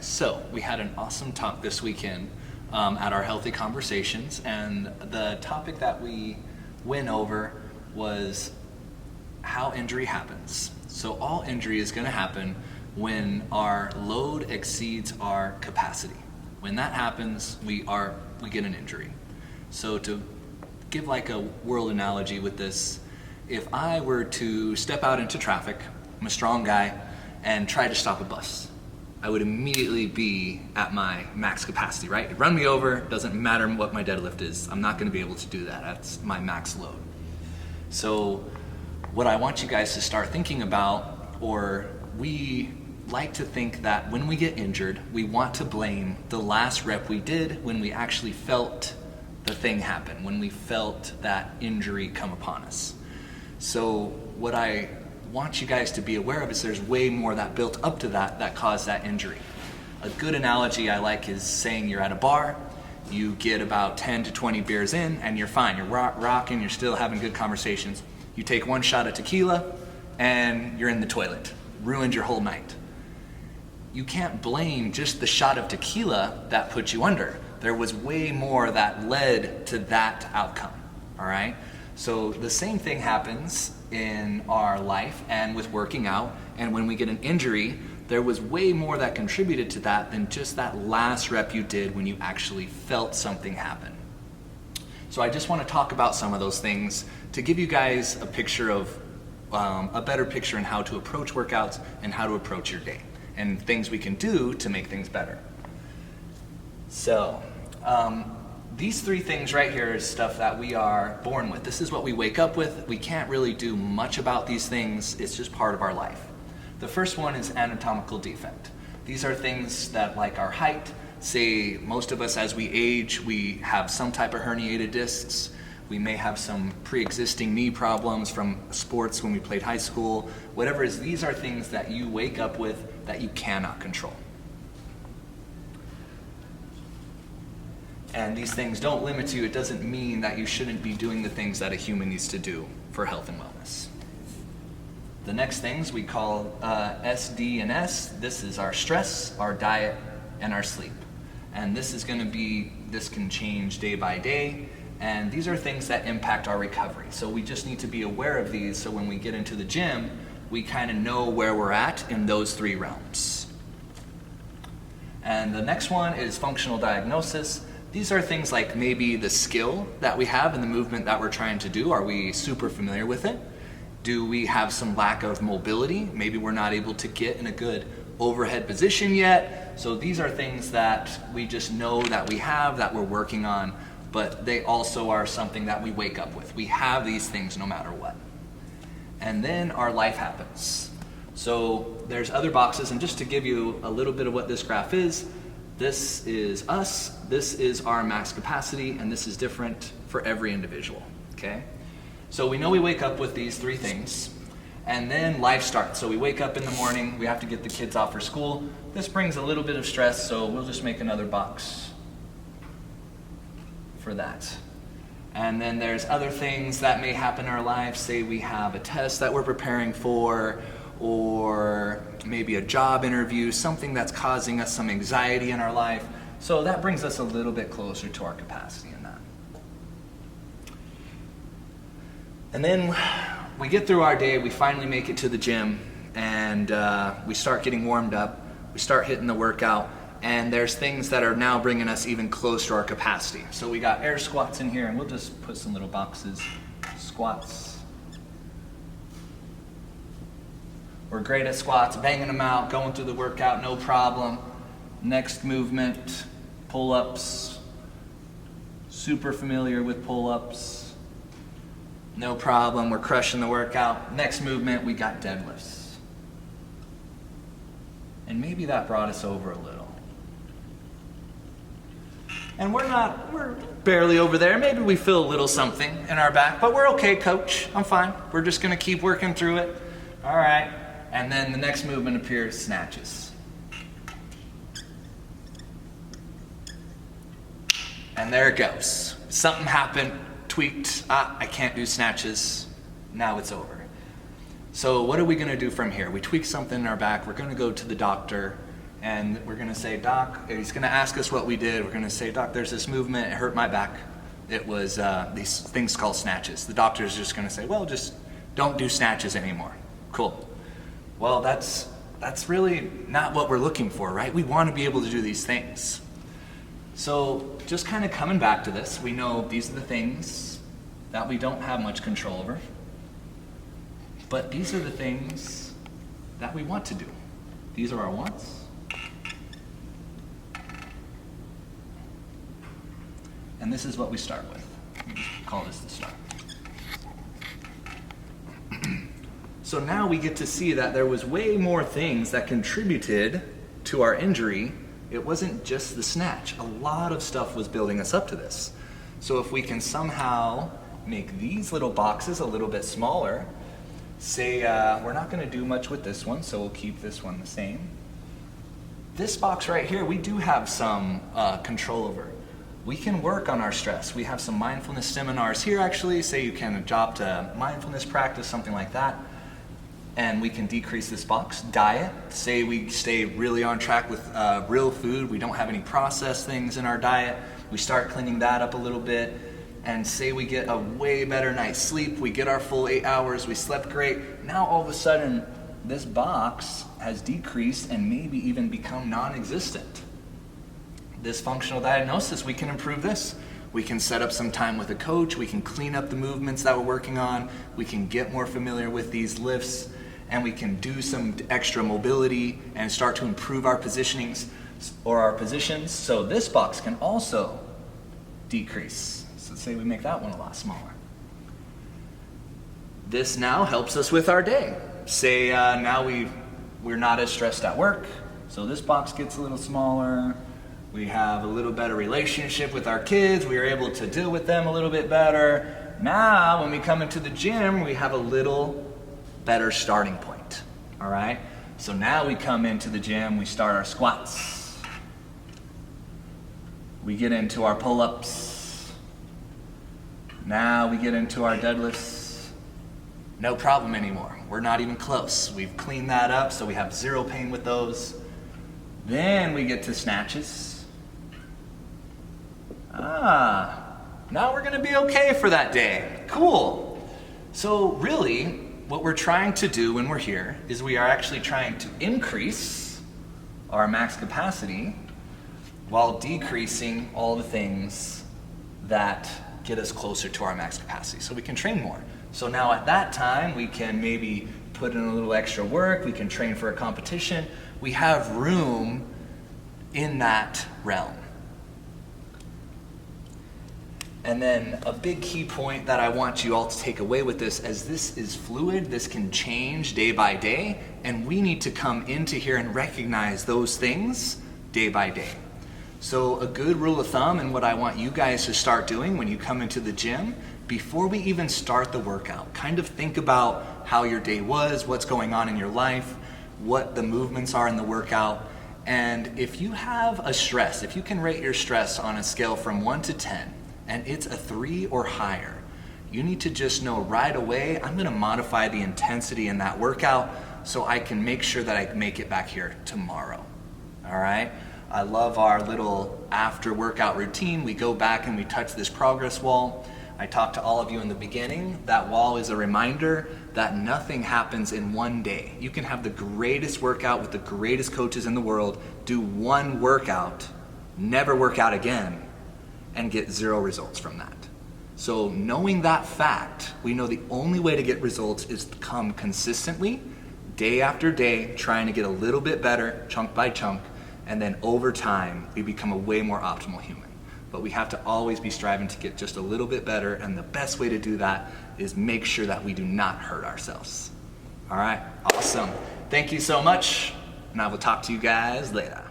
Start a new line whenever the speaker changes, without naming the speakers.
So we had an awesome talk this weekend at our Healthy Conversations, and the topic that we went over was how injury happens. So all injury is going to happen when our load exceeds our capacity. When that happens, we get an injury. So to give like a world analogy with this, if I were to step out into traffic, I'm a strong guy, and try to stop a bus, I would immediately be at my max capacity, right? It'd run me over, doesn't matter what my deadlift is. I'm not gonna be able to do that. That's my max load. So what I want you guys to start thinking about, or we like to think that when we get injured, we want to blame the last rep we did when we actually felt the thing happen, when we felt that injury come upon us. So what I want you guys to be aware of is there's way more that built up to that caused that injury. A good analogy I like is saying you're at a bar, you get about 10 to 20 beers in, and you're fine, you're rocking, you're still having good conversations. You take one shot of tequila, and you're in the toilet. Ruined your whole night. You can't blame just the shot of tequila that put you under. There was way more that led to that outcome, all right? So the same thing happens in our life and with working out, and when we get an injury, there was way more that contributed to that than just that last rep you did when you actually felt something happen. So I just want to talk about some of those things to give you guys a picture of, a better picture in how to approach workouts and how to approach your day, and things we can do to make things better. So, these three things right here is stuff that we are born with. This is what we wake up with. We can't really do much about these things. It's just part of our life. The first one is anatomical defect. These are things that, like our height, say most of us as we age, we have some type of herniated discs. We may have some pre-existing knee problems from sports when we played high school. Whatever it is, these are things that you wake up with that you cannot control. And these things don't limit you. It doesn't mean that you shouldn't be doing the things that a human needs to do for health and wellness. The next things we call S, D, and S. This is our stress, our diet, and our sleep. And this can change day by day. And these are things that impact our recovery. So we just need to be aware of these so when we get into the gym, we kind of know where we're at in those three realms. And the next one is functional diagnosis. These are things like maybe the skill that we have in the movement that we're trying to do. Are we super familiar with it? Do we have some lack of mobility? Maybe we're not able to get in a good overhead position yet. So these are things that we just know that we have, that we're working on, but they also are something that we wake up with. We have these things no matter what. And then our life happens. So there's other boxes, and just to give you a little bit of what this graph is, this is us, this is our max capacity, and this is different for every individual, okay? So we know we wake up with these three things, and then life starts. So we wake up in the morning, we have to get the kids off for school. This brings a little bit of stress, so we'll just make another box for that. And then there's other things that may happen in our lives. Say we have a test that we're preparing for, or maybe a job interview, something that's causing us some anxiety in our life. So that brings us a little bit closer to our capacity in that. And then we get through our day, we finally make it to the gym, and we start getting warmed up, we start hitting the workout, and there's things that are now bringing us even closer to our capacity. So we got air squats in here, and we'll just put some little boxes. Squats. We're great at squats, banging them out, going through the workout, no problem. Next movement, pull-ups. Super familiar with pull-ups. No problem, we're crushing the workout. Next movement, we got deadlifts. And maybe that brought us over a little. And we're barely over there. Maybe we feel a little something in our back, but we're okay, coach. I'm fine. We're just gonna keep working through it. All right. And then the next movement appears, snatches. And there it goes. Something happened, tweaked, I can't do snatches. Now it's over. So what are we gonna do from here? We tweak something in our back, we're gonna go to the doctor, and we're going to say, Doc, he's going to ask us what we did. We're going to say, Doc, there's this movement, it hurt my back. It was these things called snatches. The doctor's just going to say, well, just don't do snatches anymore. Cool. Well, that's really not what we're looking for, right? We want to be able to do these things. So just kind of coming back to this, we know these are the things that we don't have much control over, but these are the things that we want to do. These are our wants. And this is what we start with. We call this the start. So now we get to see that there was way more things that contributed to our injury. It wasn't just the snatch. A lot of stuff was building us up to this. So if we can somehow make these little boxes a little bit smaller, say we're not going to do much with this one, so we'll keep this one the same. This box right here, we do have some control over. We can work on our stress. We have some mindfulness seminars here actually. Say you can adopt a mindfulness practice, something like that. And we can decrease this box. Diet, say we stay really on track with real food. We don't have any processed things in our diet. We start cleaning that up a little bit. And say we get a way better night's sleep. We get our full 8 hours. We slept great. Now all of a sudden, this box has decreased and maybe even become non-existent. This functional diagnosis, we can improve this. We can set up some time with a coach. We can clean up the movements that we're working on. We can get more familiar with these lifts, and we can do some extra mobility and start to improve our positionings or our positions. So this box can also decrease. So say we make that one a lot smaller. This now helps us with our day. Say now we're not as stressed at work, so this box gets a little smaller. We have a little better relationship with our kids. We are able to deal with them a little bit better. Now, when we come into the gym, we have a little better starting point. All right? So now we come into the gym, we start our squats. We get into our pull-ups. Now we get into our deadlifts. No problem anymore. We're not even close. We've cleaned that up, so we have zero pain with those. Then we get to snatches. Now we're gonna be okay for that day. Cool. So really, what we're trying to do when we're here is we are actually trying to increase our max capacity while decreasing all the things that get us closer to our max capacity so we can train more. So now at that time, we can maybe put in a little extra work, we can train for a competition. We have room in that realm. And then a big key point that I want you all to take away with this, as this is fluid, this can change day by day, and we need to come into here and recognize those things day by day. So a good rule of thumb, and what I want you guys to start doing when you come into the gym, before we even start the workout, kind of think about how your day was, what's going on in your life, what the movements are in the workout. And if you have a stress, if you can rate your stress on a scale from 1 to 10, and it's a 3 or higher, you need to just know right away, I'm gonna modify the intensity in that workout so I can make sure that I make it back here tomorrow, all right? I love our little after workout routine. We go back and we touch this progress wall. I talked to all of you in the beginning. That wall is a reminder that nothing happens in one day. You can have the greatest workout with the greatest coaches in the world, do one workout, never work out again, and get 0 results from that. So knowing that fact, we know the only way to get results is to come consistently, day after day, trying to get a little bit better, chunk by chunk, and then over time, we become a way more optimal human. But we have to always be striving to get just a little bit better, and the best way to do that is make sure that we do not hurt ourselves. All right, awesome. Thank you so much, and I will talk to you guys later.